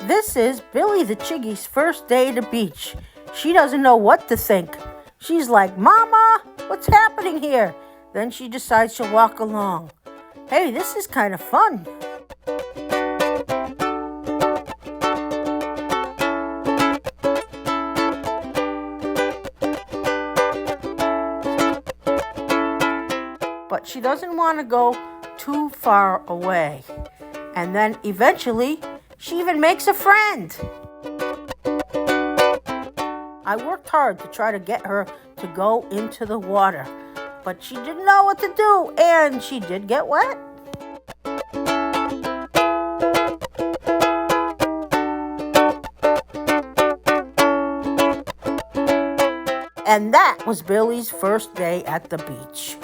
This is Billie the Chigi's first day at the beach. She doesn't know what to think. She's like, "Mama, what's happening here?" Then she decides to walk along. Hey, this is kind of fun. But she doesn't want to go too far away. And then eventually, she even makes a friend. I worked hard to try to get her to go into the water, but she didn't know what to do, and she did get wet. And that was Billie's first day at the beach.